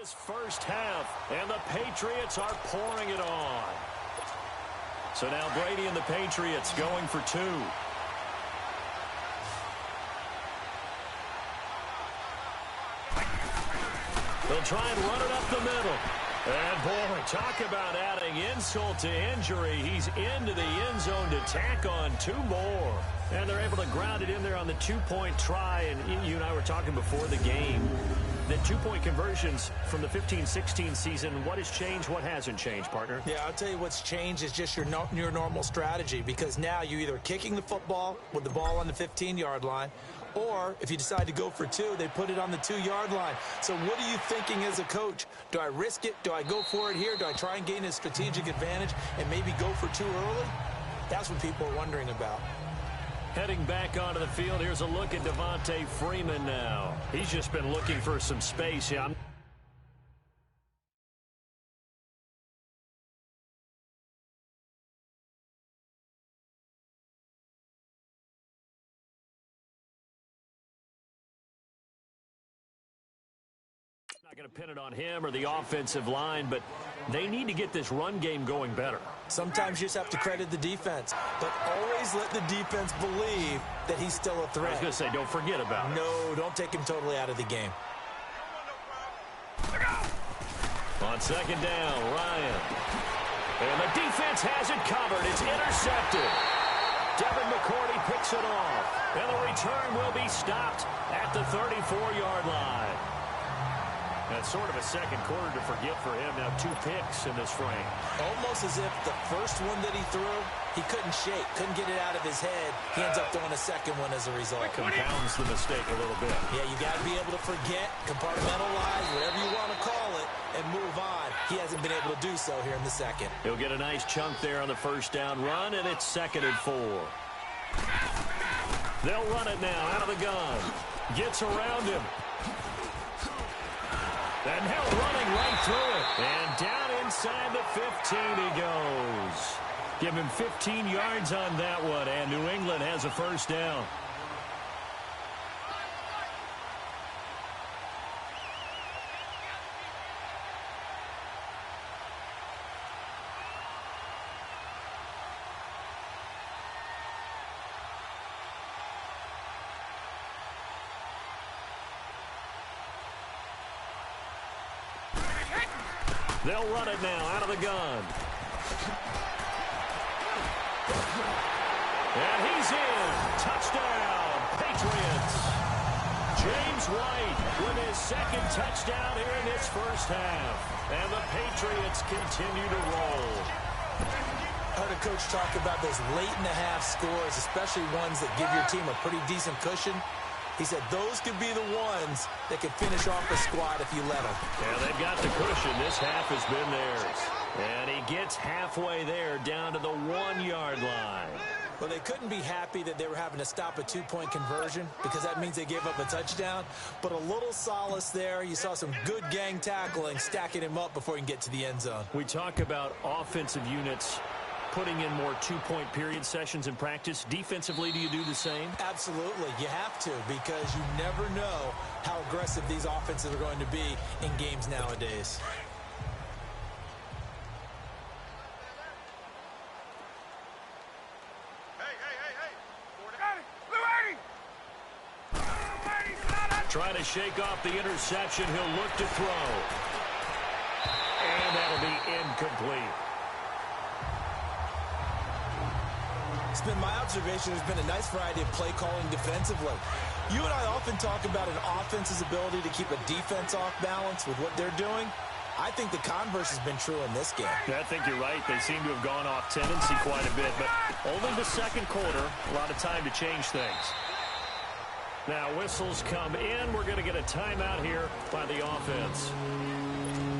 this first half, and the Patriots are pouring it on. So now Brady and the Patriots going for two. They'll try and run it up the middle. And, boy, talk about adding insult to injury. He's into the end zone to tack on two more. And they're able to ground it in there on the two-point try. And you and I were talking before the game. The two-point conversions from the 15-16 season, what has changed, what hasn't changed, partner? Yeah, I'll tell you what's changed is just your normal strategy, because now you're either kicking the football with the ball on the 15-yard line, or if you decide to go for two, they put it on the 2-yard line. So what are you thinking as a coach? Do I risk it? Do I go for it here? Do I try and gain a strategic advantage and maybe go for two early? That's what people are wondering about. Heading back onto the field, here's a look at Devontae Freeman now. He's just been looking for some space. Yeah, not going to pin it on him or the offensive line, but they need to get this run game going better. Sometimes you just have to credit the defense, but always let the defense believe that he's still a threat. I was going to say, don't forget about it. No, don't take him totally out of the game. On second down, Ryan. And the defense has it covered. It's intercepted. Devin McCourty picks it off. And the return will be stopped at the 34-yard line. That's sort of a second quarter to forget for him. Now 2 picks in this frame. Almost as if the first one that he threw, he couldn't shake, couldn't get it out of his head. He ends up throwing a second one as a result. It compounds the mistake a little bit. Yeah, you got to be able to forget, compartmentalize, whatever you want to call it, and move on. He hasn't been able to do so here in the second. He'll get a nice chunk there on the first down run, and it's 2nd and 4. They'll run it now out of the gun. Gets around him. And now running right through it. And down inside the 15 he goes. Give him 15 yards on that one, and New England has a first down. They'll run it now out of the gun. And he's in. Touchdown, Patriots. James White with his 2nd touchdown here in this first half. And the Patriots continue to roll. I heard a coach talk about those late-in-the-half scores, especially ones that give your team a pretty decent cushion. He said those could be the ones that could finish off the squad if you let them. Yeah, they've got the cushion. This half has been theirs. And he gets halfway there down to the 1-yard line. Well, they couldn't be happy that they were having to stop a 2-point conversion because that means they gave up a touchdown. But a little solace there. You saw some good gang tackling, stacking him up before he can get to the end zone. We talk about offensive units putting in more 2-point period sessions in practice. Defensively, do you do the same? Absolutely. You have to, because you never know how aggressive these offenses are going to be in games nowadays. Trying to shake off the interception. He'll look to throw. And that'll be incomplete. It's been my observation there's been a nice variety of play calling defensively. You and I often talk about an offense's ability to keep a defense off balance with what they're doing. I think the converse has been true in this game. I think you're right. They seem to have gone off tendency quite a bit, but only the second quarter, a lot of time to change things. Now whistles come in. We're going to get a timeout here by the offense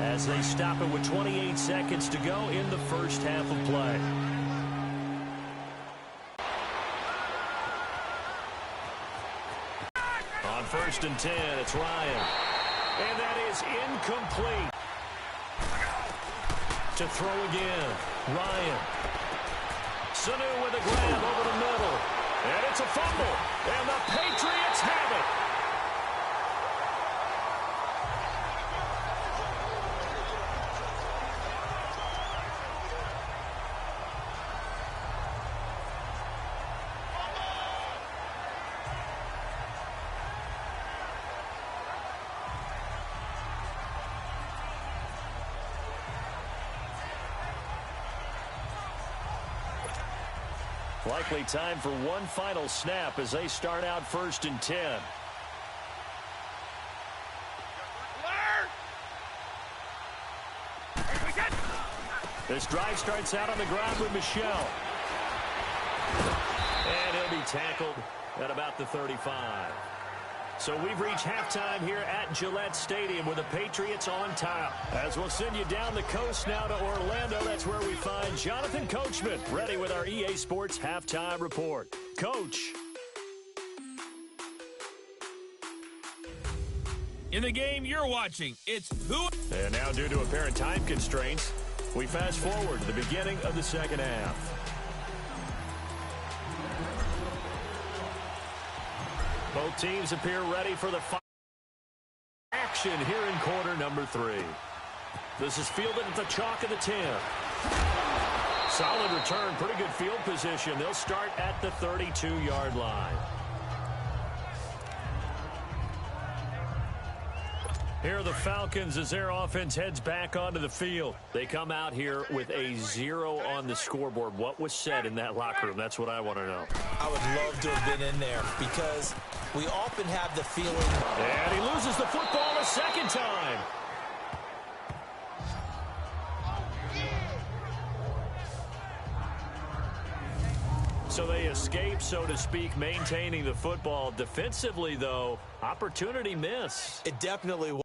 as they stop it with 28 seconds to go in the first half of play. On 1st and 10, it's Ryan. And that is incomplete. To throw again, Ryan. Sanu with a grab over the middle. And it's a fumble. And the Patriots have it. Likely time for one final snap as they start out 1st and 10. This drive starts out on the ground with Michel. And he'll be tackled at about the 35. So we've reached halftime here at Gillette Stadium with the Patriots on top. As we'll send you down the coast now to Orlando, that's where we find Jonathan Coachman ready with our EA Sports Halftime Report. Coach. In the game you're watching, it's who... And now due to apparent time constraints, we fast forward to the beginning of the second half. Both teams appear ready for the action here in quarter number 3. This is fielded at the chalk of the 10. Solid return, pretty good field position. They'll start at the 32-yard line. Here are the Falcons as their offense heads back onto the field. They come out here with a 0 on the scoreboard. What was said in that locker room? That's what I want to know. I would love to have been in there because we often have the feeling. And he loses the football a second time. So they escape, so to speak, maintaining the football. Defensively, though, opportunity miss. It definitely was.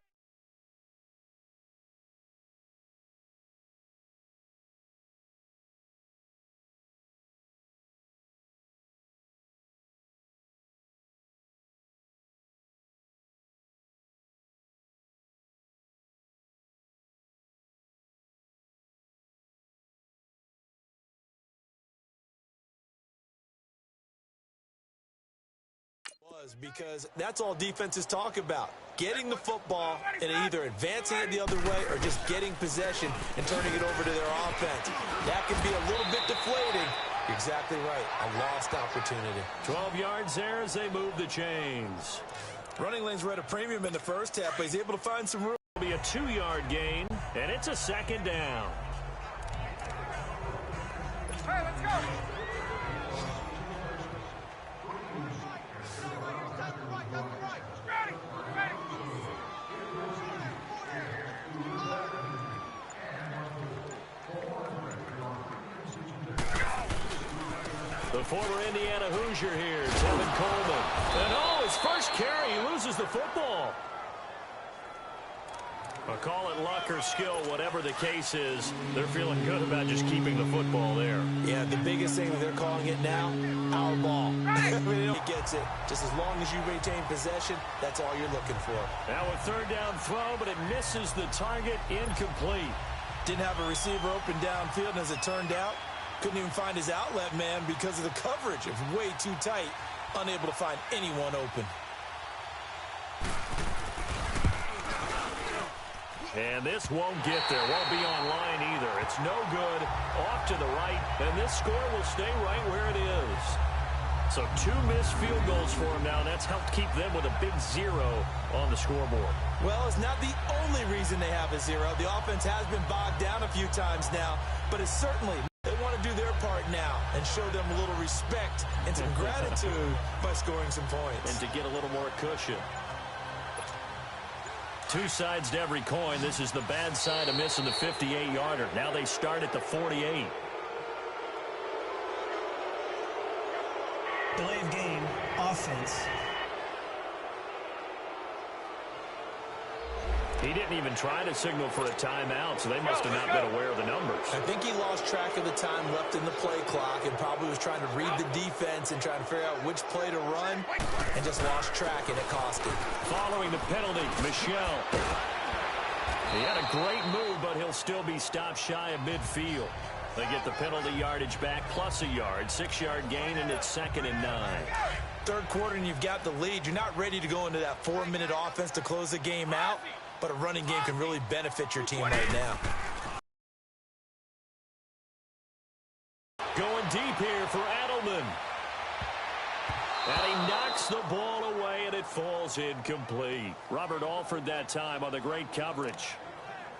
Because that's all defenses talk about. Getting the football and either advancing it the other way or just getting possession and turning it over to their offense. That can be a little bit deflating. You're exactly right. A lost opportunity. 12 yards there as they move the chains. Running lanes were at a premium in the first half, but he's able to find some room. It'll be a 2-yard gain, and it's a second down. Hey, let's go. The former Indiana Hoosier here, Tevin Coleman. And his first carry, he loses the football. A call it luck or skill, whatever the case is, they're feeling good about just keeping the football there. Yeah, the biggest thing that they're calling it now, our ball. He gets it. Just as long as you maintain possession, that's all you're looking for. Now a third down throw, but it misses the target, incomplete. Didn't have a receiver open downfield, and as it turned out, couldn't even find his outlet man because of the coverage. It was way too tight, unable to find anyone open. And this won't get there. Won't be online either. It's no good. Off to the right. And this score will stay right where it is. So 2 missed field goals for him now. And that's helped keep them with a big 0 on the scoreboard. Well, it's not the only reason they have a 0. The offense has been bogged down a few times now. But it's certainly, they want to do their part now and show them a little respect and some gratitude by scoring some points. And to get a little more cushion. 2 sides to every coin. This is the bad side of missing the 58-yarder. Now they start at the 48. Delay of game, offense. He didn't even try to signal for a timeout, so they must have not been aware of the numbers. I think he lost track of the time left in the play clock and probably was trying to read the defense and trying to figure out which play to run and just lost track, and it cost him. Following the penalty, Michel. He had a great move, but he'll still be stopped shy of midfield. They get the penalty yardage back plus a yard, 6-yard gain, and it's 2nd and 9. Third quarter and you've got the lead. You're not ready to go into that 4-minute offense to close the game out, but a running game can really benefit your team right now. Going deep here for Adelman. And he knocks the ball away, and it falls incomplete. Robert Alford that time on the great coverage.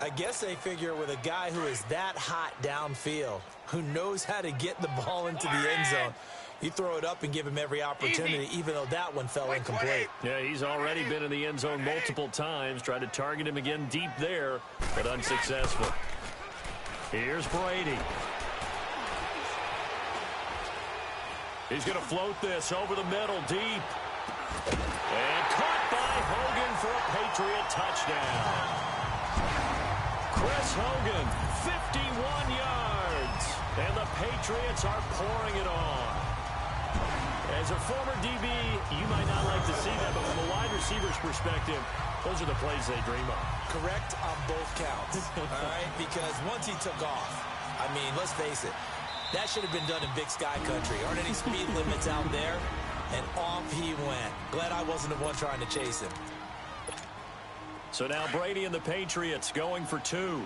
I guess they figure with a guy who is that hot downfield, who knows how to get the ball into the end zone. You throw it up and give him every opportunity, even though that one fell incomplete. Yeah, he's already been in the end zone multiple times. Tried to target him again deep there, but unsuccessful. Here's Brady. He's going to float this over the middle deep. And caught by Hogan for a Patriot touchdown. Chris Hogan, 51 yards. And the Patriots are pouring it on. As a former DB, you might not like to see that, but from a wide receiver's perspective, those are the plays they dream of. Correct on both counts, all right? Because once he took off, I mean, let's face it, that should have been done in Big Sky Country. Aren't any speed limits out there? And off he went. Glad I wasn't the one trying to chase him. So now Brady and the Patriots going for two.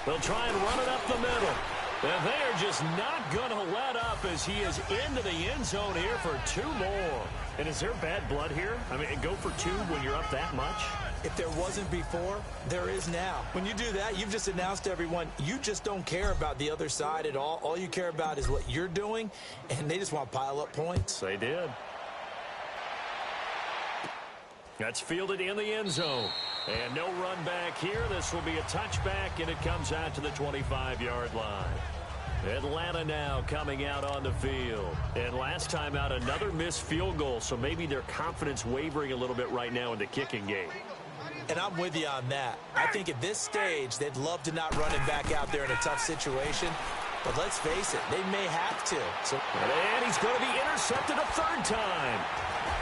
They'll try and run it up the middle. And they are just not going to let up as he is into the end zone here for two more. And is there bad blood here? I mean, go for two when you're up that much? If there wasn't before, there is now. When you do that, you've just announced to everyone, you just don't care about the other side at all. All you care about is what you're doing, and they just want to pile up points. They did. That's fielded in the end zone. And no run back here. This will be a touchback, and it comes out to the 25-yard line. Atlanta now coming out on the field. And last time out, another missed field goal, so maybe their confidence wavering a little bit right now in the kicking game. And I'm with you on that. I think at this stage, they'd love to not run him back out there in a tough situation. But let's face it, they may have to. And he's going to be intercepted a third time.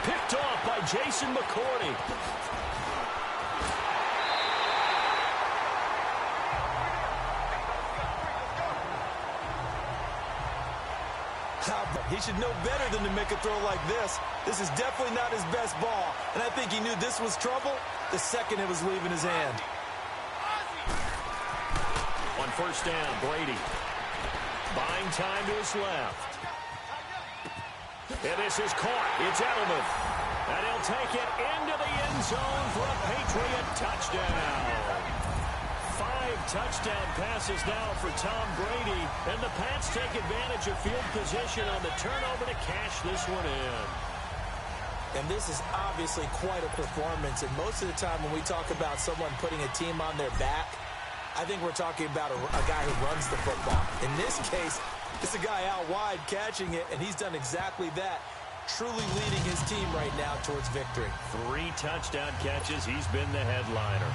Picked off by Jason McCourty. He should know better than to make a throw like this. This is definitely not his best ball. And I think he knew this was trouble the second it was leaving his hand. On first down, Brady. Buying time to his left. And this is caught. It's Edelman. And he'll take it into the end zone for a Patriot touchdown. 5 touchdown passes now for Tom Brady. And the Pats take advantage of field position on the turnover to cash this one in. And this is obviously quite a performance. And most of the time when we talk about someone putting a team on their back, I think we're talking about a guy who runs the football. In this case, it's a guy out wide catching it, and he's done exactly that, truly leading his team right now towards victory. 3 touchdown catches. He's been the headliner.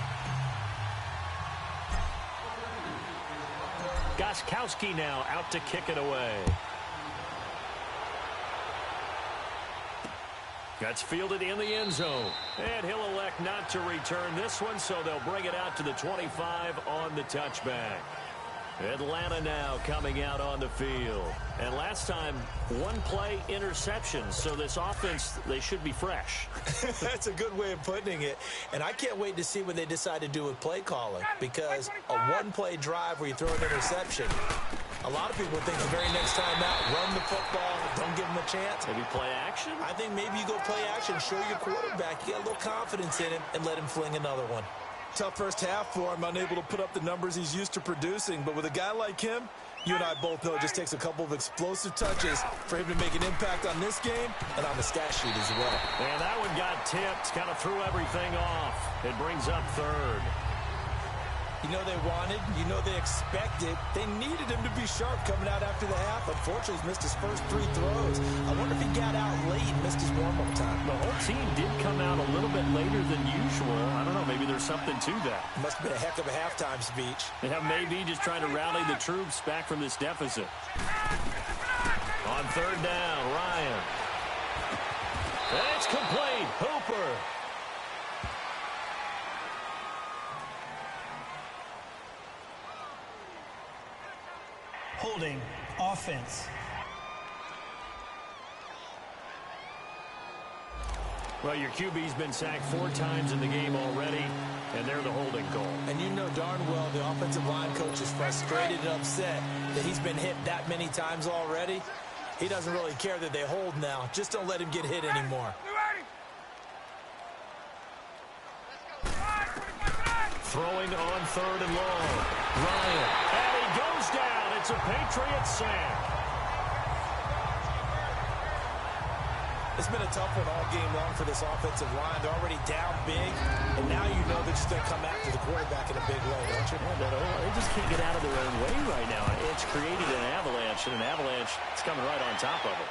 Gostkowski now out to kick it away. That's fielded in the end zone. And he'll elect not to return this one, so they'll bring it out to the 25 on the touchback. Atlanta now coming out on the field. And last time, 1-play interception. So this offense, they should be fresh. That's a good way of putting it. And I can't wait to see what they decide to do with play calling. Because a 1-play drive where you throw an interception, a lot of people think the very next time out, run the football, don't give them a chance. Maybe play action? I think maybe you go play action, show your quarterback, you got a little confidence in him, and let him fling another one. Tough first half for him, unable to put up the numbers he's used to producing. But with a guy like him, you and I both know it just takes a couple of explosive touches for him to make an impact on this game and on the stat sheet as well. And that one got tipped, kind of threw everything off. It brings up third. You know they wanted, you know they expected. They needed him to be sharp coming out after the half. Unfortunately, he's missed his first 3 throws. I wonder if he got out late and missed his warm-up time. The whole team did come out a little bit later than usual. I don't know, maybe there's something to that. Must have been a heck of a halftime speech. Yeah, maybe just trying to rally the troops back from this deficit. On third down, Ryan. And it's complete. Hooper. Holding offense. Well, your QB's been sacked 4 times in the game already, and they're the holding call. And you know darn well the offensive line coach is frustrated and upset that he's been hit that many times already. He doesn't really care that they hold now. Just don't let him get hit anymore. Throwing on third and long. Ryan. And he goes down. It's a Patriot sack. It's been a tough one all game long for this offensive line. They're already down big, and now you know they're just going to come after the quarterback in a big way, don't you? They just can't get out of their own way right now. It's created an avalanche, and an avalanche is coming right on top of it.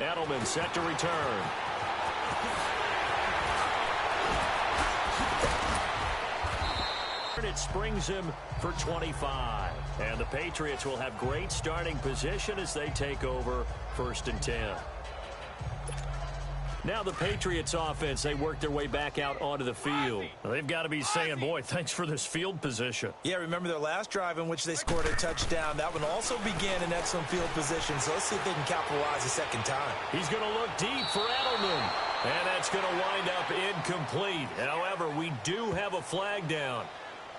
Edelman set to return. It springs him for 25. And the Patriots will have great starting position as they take over 1st and 10. Now the Patriots offense, they work their way back out onto the field. Well, they've got to be saying, boy, thanks for this field position. Yeah, remember their last drive in which they scored a touchdown. That one also began in excellent field position, so let's see if they can capitalize a second time. He's going to look deep for Edelman, and that's going to wind up incomplete. However, we do have a flag down.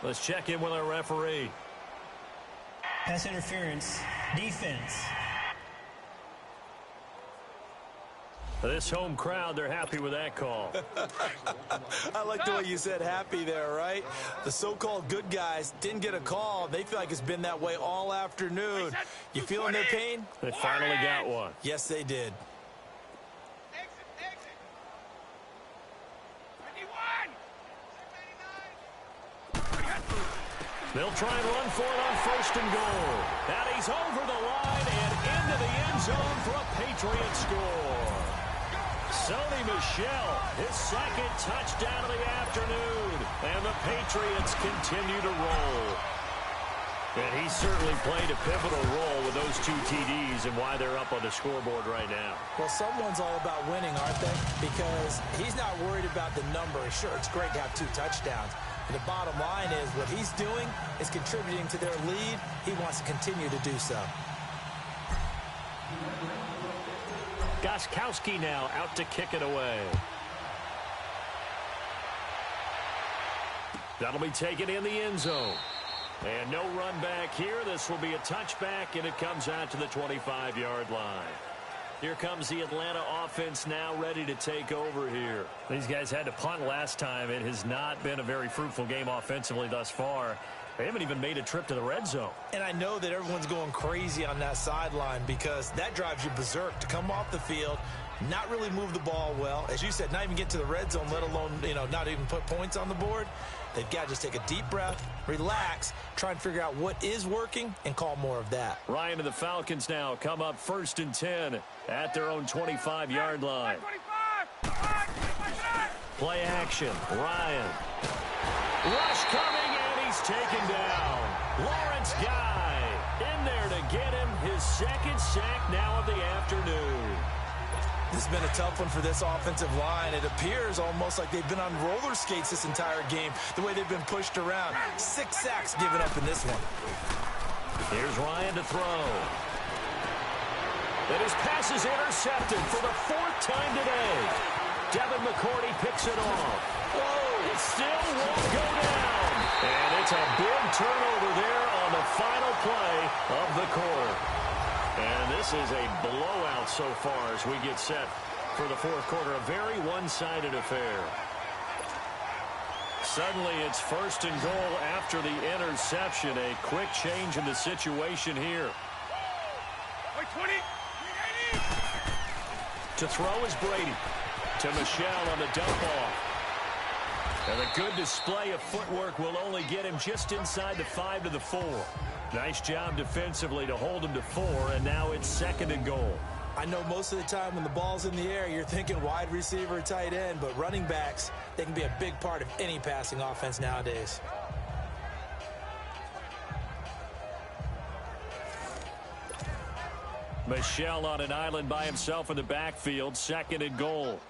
Let's check in with our referee. Pass interference. Defense. This home crowd, they're happy with that call. I like the way you said happy there, right? The so-called good guys didn't get a call. They feel like it's been that way all afternoon. You feeling their pain? They finally got one. Yes, they did. They'll try and run for it on 1st and goal. And he's over the line and into the end zone for a Patriot score. Sony Michel, his second touchdown of the afternoon. And the Patriots continue to roll. And he certainly played a pivotal role with those 2 TDs and why they're up on the scoreboard right now. Well, someone's all about winning, aren't they? Because he's not worried about the number. Sure, it's great to have 2 touchdowns. And the bottom line is what he's doing is contributing to their lead. He wants to continue to do so. Gostkowski now out to kick it away. That'll be taken in the end zone. And no run back here. This will be a touchback, and it comes out to the 25-yard line. Here comes the Atlanta offense now ready to take over here. These guys had to punt last time. It has not been a very fruitful game offensively thus far. They haven't even made a trip to the red zone. And I know that everyone's going crazy on that sideline because that drives you berserk to come off the field, not really move the ball well. As you said, not even get to the red zone, let alone, not even put points on the board. They've got to just take a deep breath, relax, try and figure out what is working, and call more of that. Ryan and the Falcons now come up 1st and 10 at their own 25-yard line. Play action. Ryan. Rush coming, and he's taken down. Lawrence Guy in there to get him his second sack now of the afternoon. This has been a tough one for this offensive line. It appears almost like they've been on roller skates this entire game, the way they've been pushed around. 6 sacks given up in this one. Here's Ryan to throw. And his pass is intercepted for the 4th time today. Devin McCourty picks it off. Whoa, it still won't go down. And it's a big turnover there on the final play of the quarter. And this is a blowout so far as we get set for the 4th quarter. A very one-sided affair. Suddenly it's 1st and goal after the interception. A quick change in the situation here. To throw is Brady. To Michel on the dump off. And a good display of footwork will only get him just inside the 5 to the 4. Nice job defensively to hold him to 4, and now it's 2nd and goal. I know most of the time when the ball's in the air, you're thinking wide receiver, tight end, but running backs, they can be a big part of any passing offense nowadays. Michel on an island by himself in the backfield, 2nd and goal.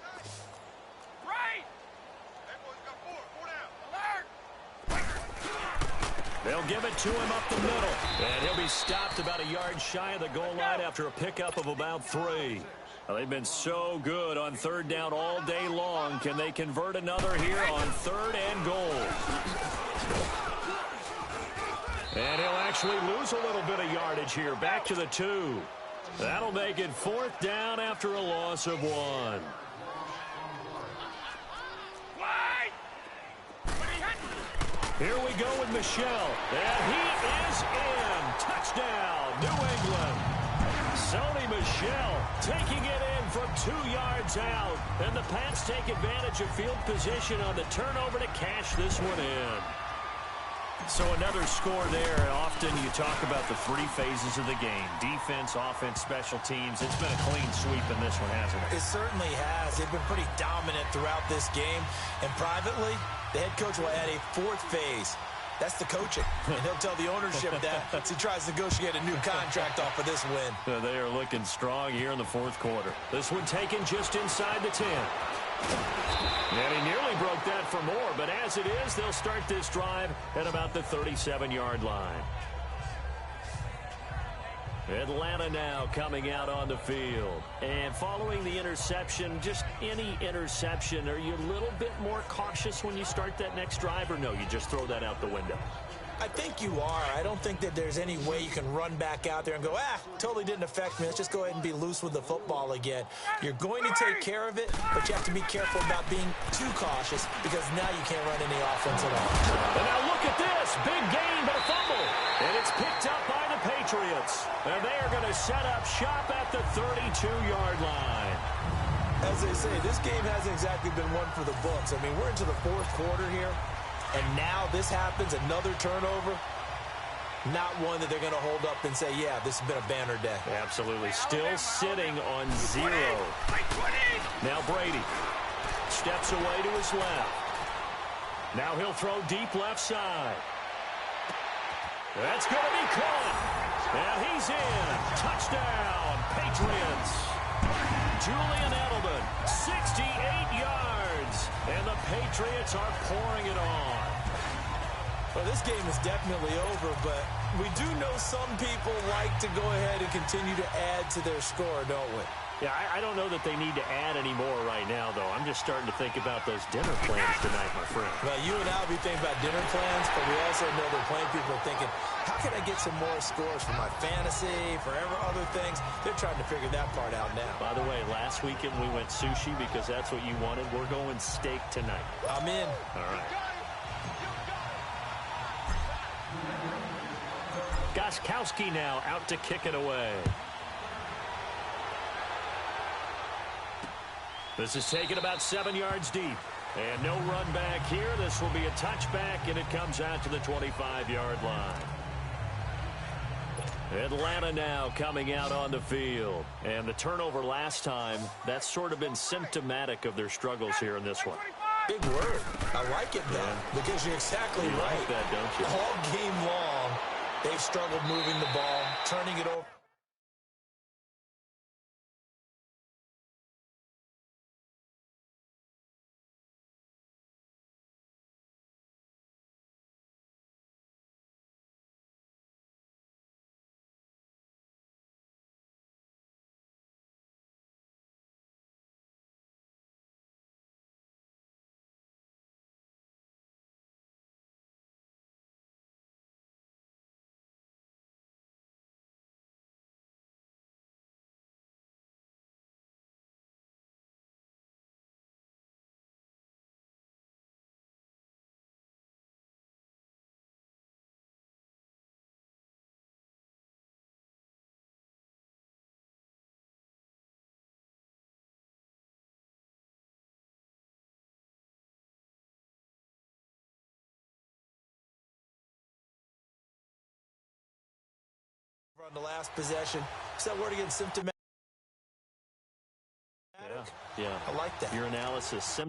They'll give it to him up the middle. And he'll be stopped about a yard shy of the goal line after a pickup of about 3. Well, they've been so good on 3rd down all day long. Can they convert another here on 3rd and goal? And he'll actually lose a little bit of yardage here. Back to the 2. That'll make it 4th down after a loss of 1. Here we go with Michelle. And he is in. Touchdown, New England. Sony Michel taking it in from 2 yards out. And the Pats take advantage of field position on the turnover to cash this one in. So another score there. Often you talk about the 3 phases of the game. Defense, offense, special teams. It's been a clean sweep in this one, hasn't it? It certainly has. They've been pretty dominant throughout this game. And privately, the head coach will add a 4th phase. That's the coaching. And he'll tell the ownership that as he tries to negotiate a new contract off of this win. They are looking strong here in the 4th quarter. This one taken just inside the 10. And he nearly broke that for more, but as it is, they'll start this drive at about the 37-yard line. Atlanta now coming out on the field. And following the interception, just any interception, are you a little bit more cautious when you start that next drive, or no, you just throw that out the window? I think you are. I don't think that there's any way you can run back out there and go, totally didn't affect me. Let's just go ahead and be loose with the football again. You're going to take care of it, but you have to be careful about being too cautious because now you can't run any offense at all. And now look at this. Big gain, but a fumble. And it's picked up by the Patriots. And they are going to set up shop at the 32-yard line. As they say, this game hasn't exactly been one for the books. I mean, we're into the 4th quarter here. And now this happens, another turnover, not one that they're going to hold up and say, yeah, this has been a banner day. Absolutely. Still sitting on 0. Now Brady steps away to his left. Now he'll throw deep left side. That's going to be caught. And he's in. Touchdown, Patriots. Julian Edelman, 68 yards. And the Patriots are pouring it on. Well, this game is definitely over, but we do know some people like to go ahead and continue to add to their score, don't we? Yeah, I don't know that they need to add any more right now, though. I'm just starting to think about those dinner plans tonight, my friend. Well, you and I will be thinking about dinner plans, but we also know that plenty of people are thinking, how can I get some more scores for my fantasy, for other things? They're trying to figure that part out now. By the way, last weekend we went sushi because that's what you wanted. We're going steak tonight. I'm in. All right. Gostkowski now out to kick it away. This is taken about 7 yards deep. And no run back here. This will be a touchback, and it comes out to the 25-yard line. Atlanta now coming out on the field. And the turnover last time, that's sort of been symptomatic of their struggles here in this one. Big word. I like it, though, because you're exactly you right. Like that, don't you? All game long, they've struggled moving the ball, turning it over. On the last possession. Is that word again, symptomatic? Yeah. I like that. Your analysis,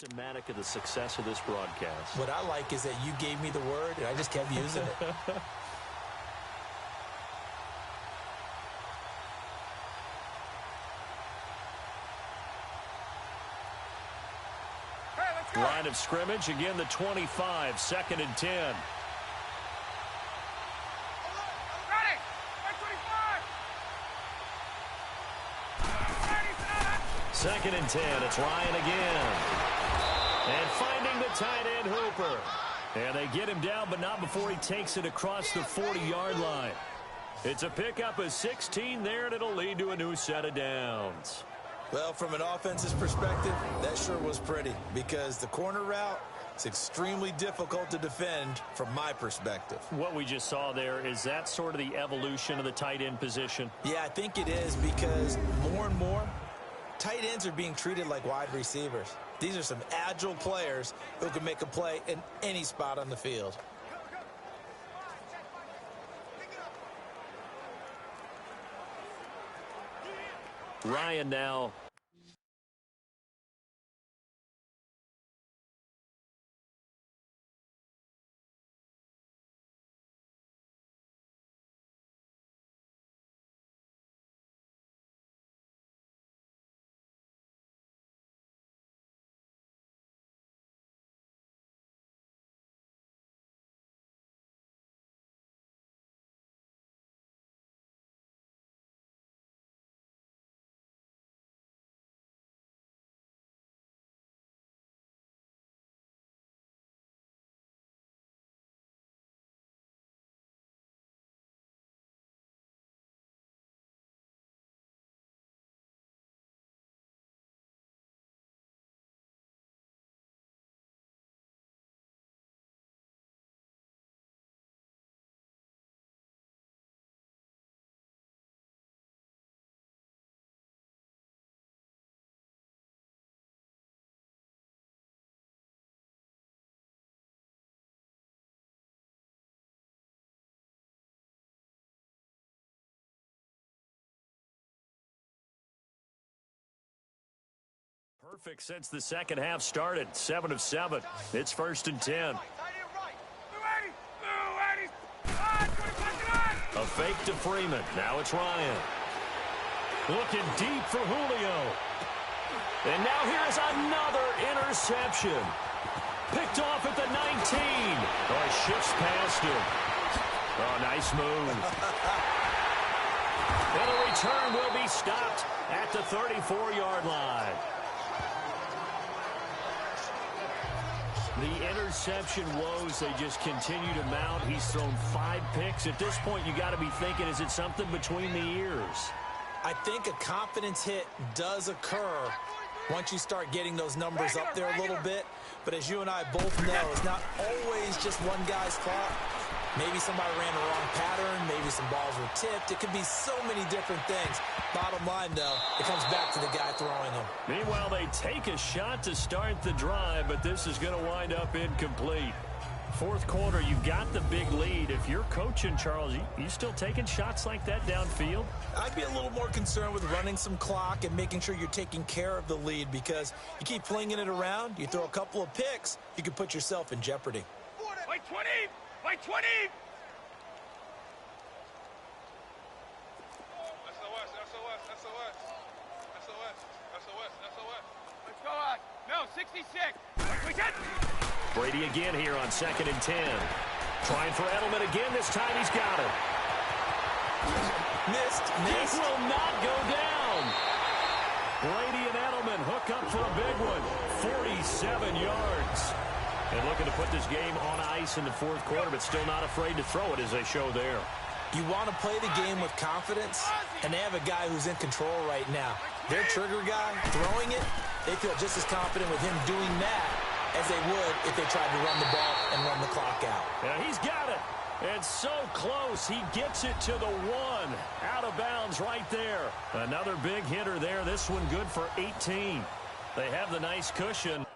symptomatic of the success of this broadcast. What I like is that you gave me the word, and I just kept using it. Line of scrimmage, again the 25, 2nd and 10. 2nd and 10. It's Ryan again. And finding the tight end, Hooper. And they get him down, but not before he takes it across the 40-yard line. It's a pickup of 16 there, and it'll lead to a new set of downs. Well, from an offense's perspective, that sure was pretty because the corner route is extremely difficult to defend from my perspective. What we just saw there, is that sort of the evolution of the tight end position? Yeah, I think it is because more and more, tight ends are being treated like wide receivers. These are some agile players who can make a play in any spot on the field. Ryan now. Perfect since the second half started. 7 of 7. It's 1st and 10. A fake to Freeman. Now it's Ryan. Looking deep for Julio. And now here's another interception. Picked off at the 19. Oh, he shifts past him. Oh, nice move. And the return will be stopped at the 34-yard line. The interception woes, they just continue to mount. He's thrown 5 picks. At this point, you got to be thinking, is it something between the ears? I think a confidence hit does occur once you start getting those numbers up there a little bit. But as you and I both know, it's not always just one guy's fault. Maybe somebody ran the wrong pattern. Maybe some balls were tipped. It could be so many different things. Bottom line, though, it comes back to the guy throwing them. Meanwhile, they take a shot to start the drive, but this is going to wind up incomplete. 4th quarter, you've got the big lead. If you're coaching, Charles, you still taking shots like that downfield? I'd be a little more concerned with running some clock and making sure you're taking care of the lead because you keep flinging it around, you throw a couple of picks, you can put yourself in jeopardy. By 20! By 20! Let's go out. No, 66. We get. Brady again here on 2nd and 10. Trying for Edelman again. This time he's got it. Missed. This will not go down. Brady and Edelman hook up for a big one. 47 yards. And looking to put this game on ice in the 4th quarter, but still not afraid to throw it as they show there. You want to play the game with confidence, and they have a guy who's in control right now. Their trigger guy, throwing it, they feel just as confident with him doing that as they would if they tried to run the ball and run the clock out. Yeah, he's got it. And so close. He gets it to the 1. Out of bounds right there. Another big hitter there. This one good for 18. They have the nice cushion.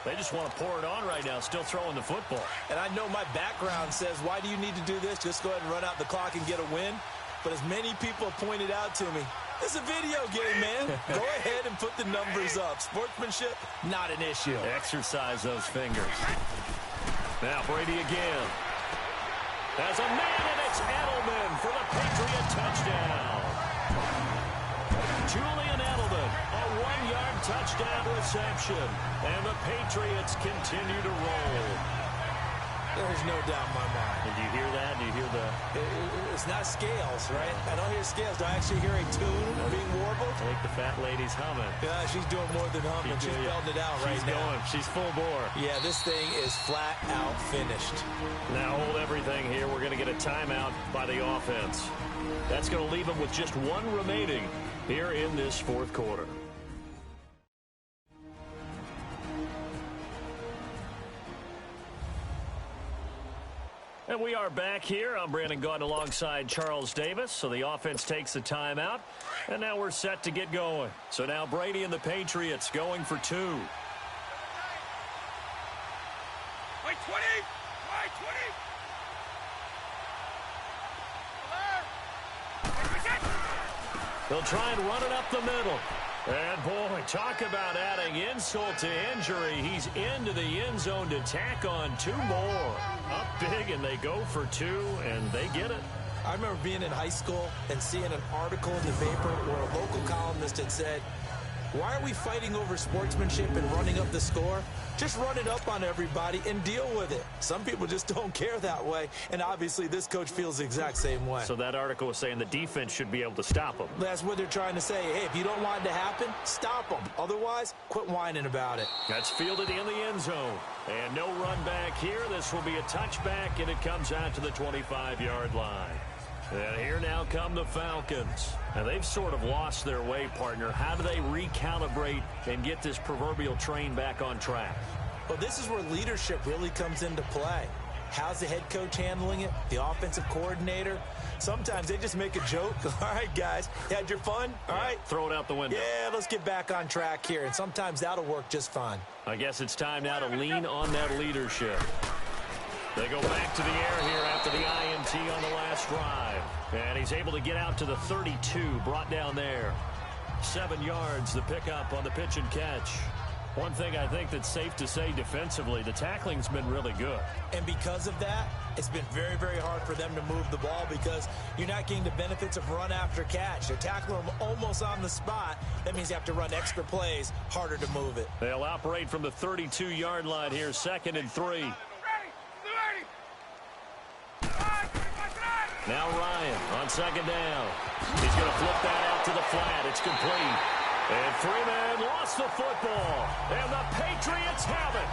They just want to pour it on right now, still throwing the football. And I know my background says, why do you need to do this? Just go ahead and run out the clock and get a win. But as many people have pointed out to me, It's a video game, man. Go ahead and put the numbers up. Sportsmanship, not an issue. Exercise those fingers. Now Brady again. As a man, and it's Edelman for the Patriot touchdown. Julian Edelman, a 1-yard touchdown reception. And the Patriots continue to roll. There's no doubt in my mind. And do you hear that? Do you hear the... It's not scales, right? I don't hear scales. Do I actually hear a tune being warbled? I think the fat lady's humming. Yeah, she's doing more than humming. She's belting it out right now. She's going. She's full bore. Yeah, this thing is flat out finished. Now hold everything here. We're going to get a timeout by the offense. That's going to leave them with just one remaining here in this fourth quarter. And we are back here. I'm Brandon Gaudin alongside Charles Davis. So the offense takes the timeout. And now we're set to get going. So now Brady and the Patriots going for 2. Wait, 20! Wait, 20! They'll try and run it up the middle. And, boy, talk about adding insult to injury. He's into the end zone to tack on 2 more. Up big, and they go for 2, and they get it. I remember being in high school and seeing an article in the paper where a local columnist had said, why are we fighting over sportsmanship and running up the score? Just run it up on everybody and deal with it. Some people just don't care that way, and obviously this coach feels the exact same way. So that article was saying the defense should be able to stop them. That's what they're trying to say. Hey, if you don't want it to happen, stop them. Otherwise, quit whining about it. That's fielded in the end zone. And no run back here. This will be a touchback, and it comes out to the 25-yard line. And here now come the Falcons. And they've sort of lost their way, partner. How do they recalibrate and get this proverbial train back on track? Well, this is where leadership really comes into play. How's the head coach handling it? The offensive coordinator? Sometimes they just make a joke. All right, guys, you had your fun? All right. Throw it out the window. Yeah, let's get back on track here. And sometimes that'll work just fine. I guess it's time now to lean on that leadership. They go back to the air here after the INT on the last drive. And he's able to get out to the 32, brought down there. 7 yards, the pickup on the pitch and catch. One thing I think that's safe to say defensively, the tackling's been really good. And because of that, it's been very, very hard for them to move the ball because you're not getting the benefits of run after catch. They're tackling them almost on the spot. That means you have to run extra plays, harder to move it. They'll operate from the 32-yard line here, 2nd and 3. Now Ryan on 2nd down. He's going to flip that out to the flat. It's complete. And Freeman lost the football. And the Patriots have it.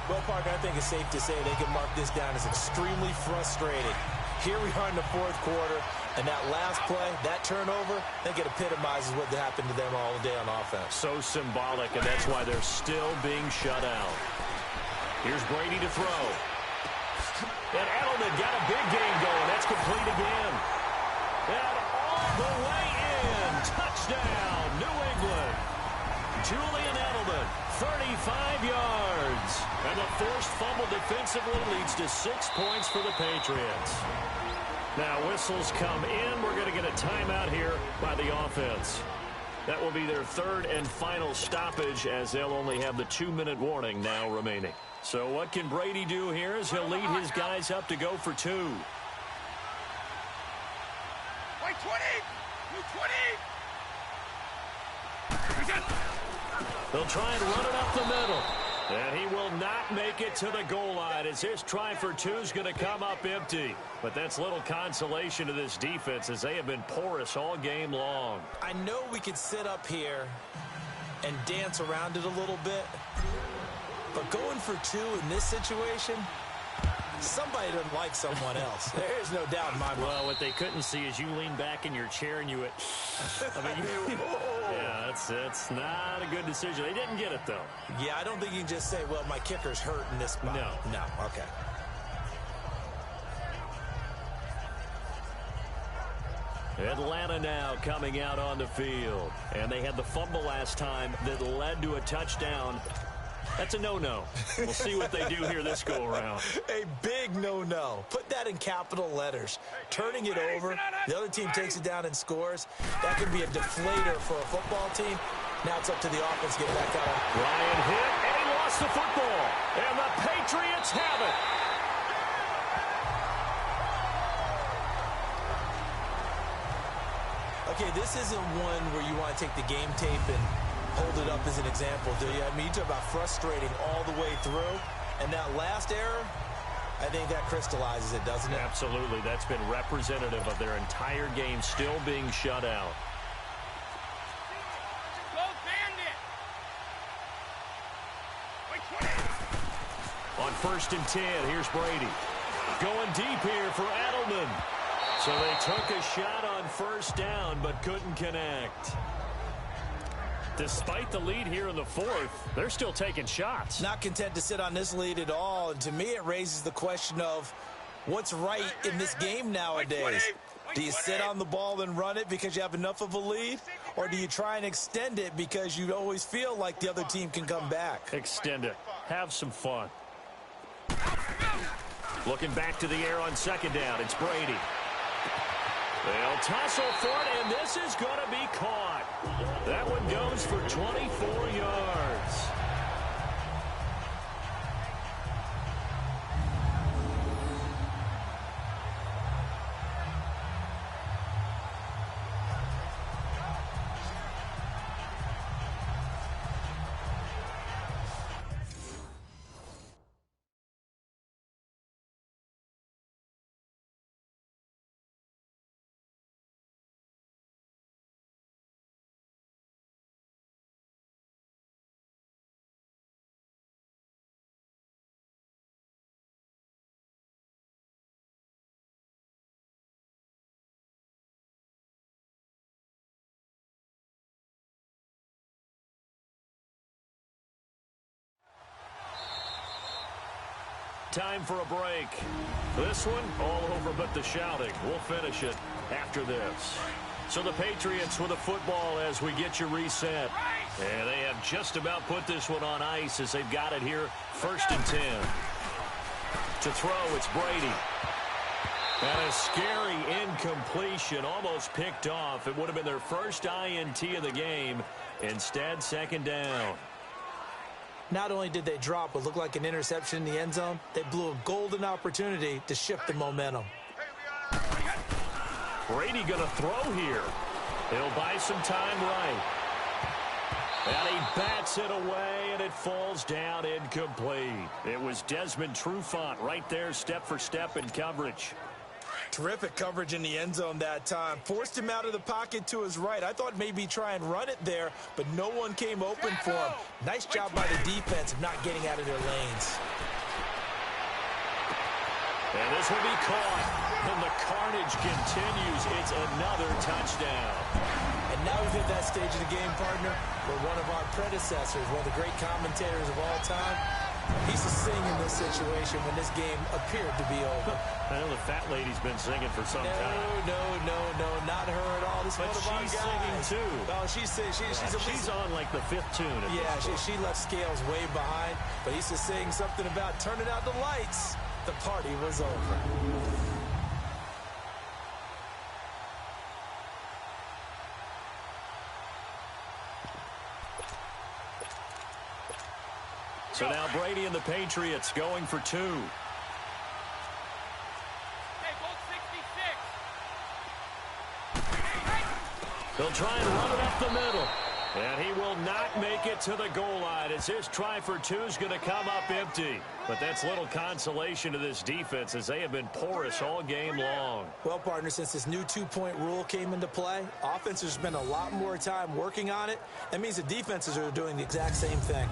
Well, Parker, I think it's safe to say they can mark this down as extremely frustrating. Here we are in the fourth quarter, and that last play, that turnover, I think it epitomizes what happened to them all day on offense. So symbolic, and that's why they're still being shut out. Here's Brady to throw. And Edelman got a big game going. That's complete again. And all the way in. Touchdown, New England. Julian Edelman, 35 yards. And the forced fumble defensively leads to 6 points for the Patriots. Now whistles come in. We're going to get a timeout here by the offense. That will be their 3rd and final stoppage as they'll only have the 2-minute warning now remaining. So what can Brady do here as he'll lead his guys up to go for 2? Wait, 20! You 20! They'll try and run it up the middle. And he will not make it to the goal line as his try for 2 is going to come up empty. But that's little consolation to this defense as they have been porous all game long. I know we could sit up here and dance around it a little bit, but going for 2 in this situation, somebody doesn't like someone else. There's no doubt in my mind. Well, what they couldn't see is you lean back in your chair and you went, yeah, it's not a good decision. They didn't get it, though. Yeah, I don't think you can just say, well, my kicker's hurt in this spot. No, okay. Atlanta now coming out on the field. And they had the fumble last time that led to a touchdown. That's a no-no. We'll see what they do here this go-around. A big no-no. Put that in capital letters. Turning it over, the other team takes it down and scores. That could be a deflator for a football team. Now it's up to the offense to get back out. Ryan hit, and he lost the football. And the Patriots have it. Okay, this isn't one where you want to take the game tape and hold it up as an example, do you? I mean, you talk about frustrating all the way through. And that last error, I think that crystallizes it, doesn't it? Absolutely. That's been representative of their entire game still being shut out. On 1st and 10, here's Brady. Going deep here for Edelman. So they took a shot on 1st down, but couldn't connect. Despite the lead here in the 4th, they're still taking shots. Not content to sit on this lead at all. And to me, it raises the question of what's right in this game nowadays. Do you sit on the ball and run it because you have enough of a lead? Or do you try and extend it because you always feel like the other team can come back? Extend it. Have some fun. Looking back to the air on 2nd down. It's Brady. They'll tussle for it, and this is going to be caught. That one goes for 24 yards. Time for a break. This one, all over but the shouting. We'll finish it after this. So the Patriots with a football as we get you reset. And they have just about put this one on ice as they've got it here. 1st and 10. To throw, it's Brady. And a scary incompletion, almost picked off. It would have been their first INT of the game. Instead, 2nd down. Not only did they drop what looked like an interception in the end zone, they blew a golden opportunity to shift the momentum. Brady going to throw here. He'll buy some time right. And he bats it away, and it falls down incomplete. It was Desmond Trufant right there, step for step in coverage. Terrific coverage in the end zone that time. Forced him out of the pocket to his right. I thought maybe try and run it there, but no one came open for him. Nice job by the defense of not getting out of their lanes. And this will be caught. And the carnage continues. It's another touchdown. And now we've hit that stage of the game, partner, where one of our predecessors, one of the great commentators of all time, he used to sing in this situation when this game appeared to be over. I know the fat lady's been singing for some time. No, not her at all. This but one of our she's guys. singing too. Oh, she's on like the 5th tune. Yeah, she left Scales way behind, but he used to sing something about turning out the lights. The party was over. So now Brady and the Patriots going for 2. They'll try and run it up the middle. And he will not make it to the goal line as his try for 2 is going to come up empty. But that's little consolation to this defense as they have been porous all game long. Well, partner, since this new 2-point rule came into play, offenses spend a lot more time working on it. That means the defenses are doing the exact same thing.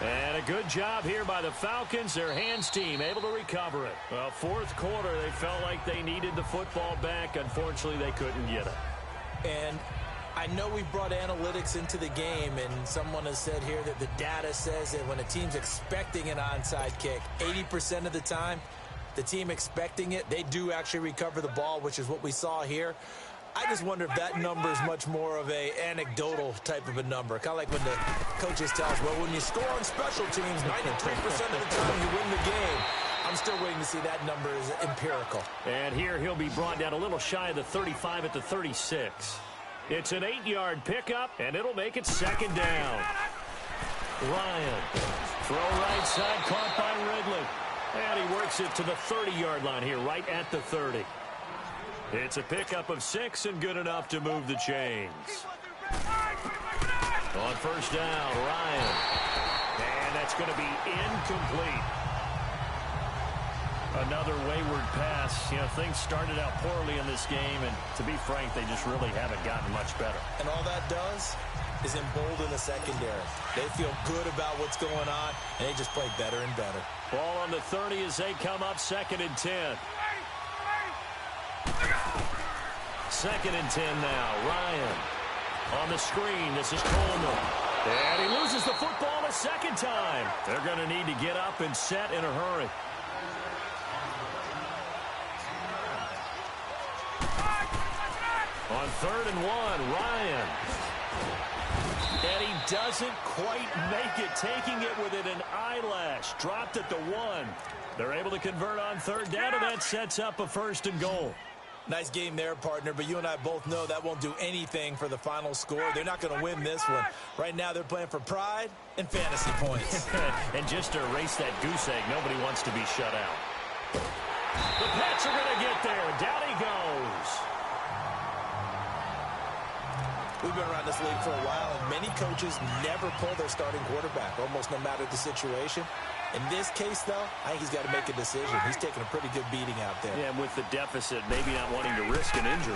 And a good job here by the Falcons. Their hands team able to recover it. Well, fourth quarter, they felt like they needed the football back. Unfortunately, they couldn't get it. And I know we brought analytics into the game, and someone has said here that the data says that when a team's expecting an onside kick, 80% of the time, the team expecting it, they do actually recover the ball, which is what we saw here. I just wonder if that number is much more of a anecdotal type of a number. Kind of like when the coaches tell us, well, when you score on special teams, 93% of the time you win the game. I'm still waiting to see that number is empirical. And here he'll be brought down a little shy of the 35 at the 36. It's an 8-yard pickup, and it'll make it second down. Ryan, throw right side, caught by Ridley. And he works it to the 30-yard line here, right at the 30. It's a pickup of 6 and good enough to move the chains. On first down, Ryan. And that's going to be incomplete. Another wayward pass. You know, things started out poorly in this game, and to be frank, they just really haven't gotten much better. And all that does is embolden the secondary. They feel good about what's going on, and they just play better and better. Ball on the 30 as they come up, 2nd and 10. 2nd and 10 now. Ryan on the screen. This is Coleman. And he loses the football a second time. They're going to need to get up and set in a hurry. On 3rd and 1, Ryan. And he doesn't quite make it, taking it within an eyelash. Dropped at the 1. They're able to convert on 3rd down, and that sets up a 1st and goal. Nice game there, partner, but you and I both know that won't do anything for the final score. They're not going to win this one. Right now, they're playing for pride and fantasy points. And just to erase that goose egg, nobody wants to be shut out. The Pats are going to get there. Down he goes. We've been around this league for a while, and many coaches never pull their starting quarterback, almost no matter the situation. In this case, though, I think he's got to make a decision. He's taking a pretty good beating out there. Yeah, and with the deficit, maybe not wanting to risk an injury.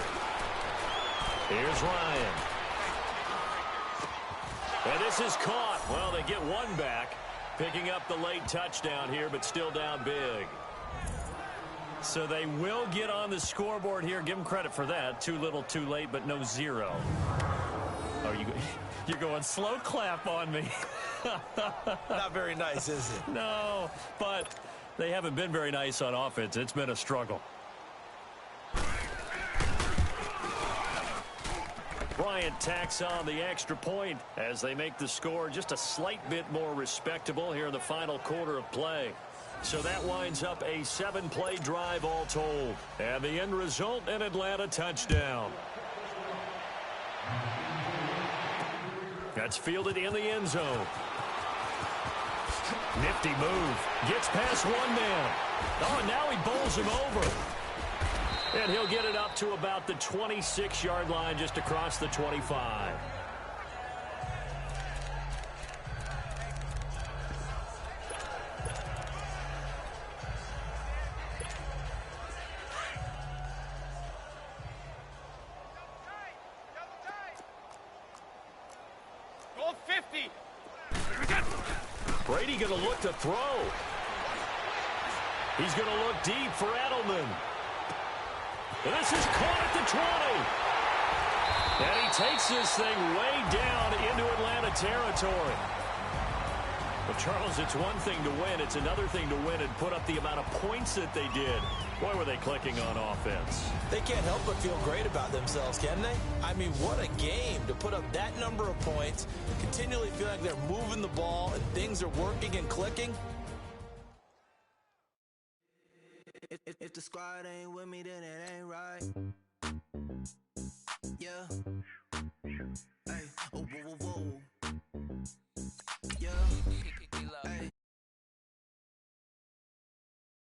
Here's Ryan. And this is caught. Well, they get one back, picking up the late touchdown here, but still down big. So they will get on the scoreboard here. Give them credit for that. Too little, too late, but no 0. Oh, you're going slow clap on me. Not very nice, is it? No, but they haven't been very nice on offense. It's been a struggle. Bryant tacks on the extra point as they make the score just a slight bit more respectable here in the final quarter of play. So that winds up a 7-play drive all told. And the end result, an Atlanta touchdown. That's fielded in the end zone. Nifty move. Gets past one man. Oh, and now he bowls him over. And he'll get it up to about the 26-yard line, just across the 25. Goal 50. Brady going to look to throw. He's going to look deep for Edelman. And this is caught at the 20. And he takes this thing way down into Atlanta territory. But, Charles, it's one thing to win. It's another thing to win and put up the amount of points that they did. Boy, were they clicking on offense. They can't help but feel great about themselves, can they? I mean, what a game to put up that number of points, continually feel like they're moving the ball and things are working and clicking. If the squad ain't with me, then it ain't right. Yeah.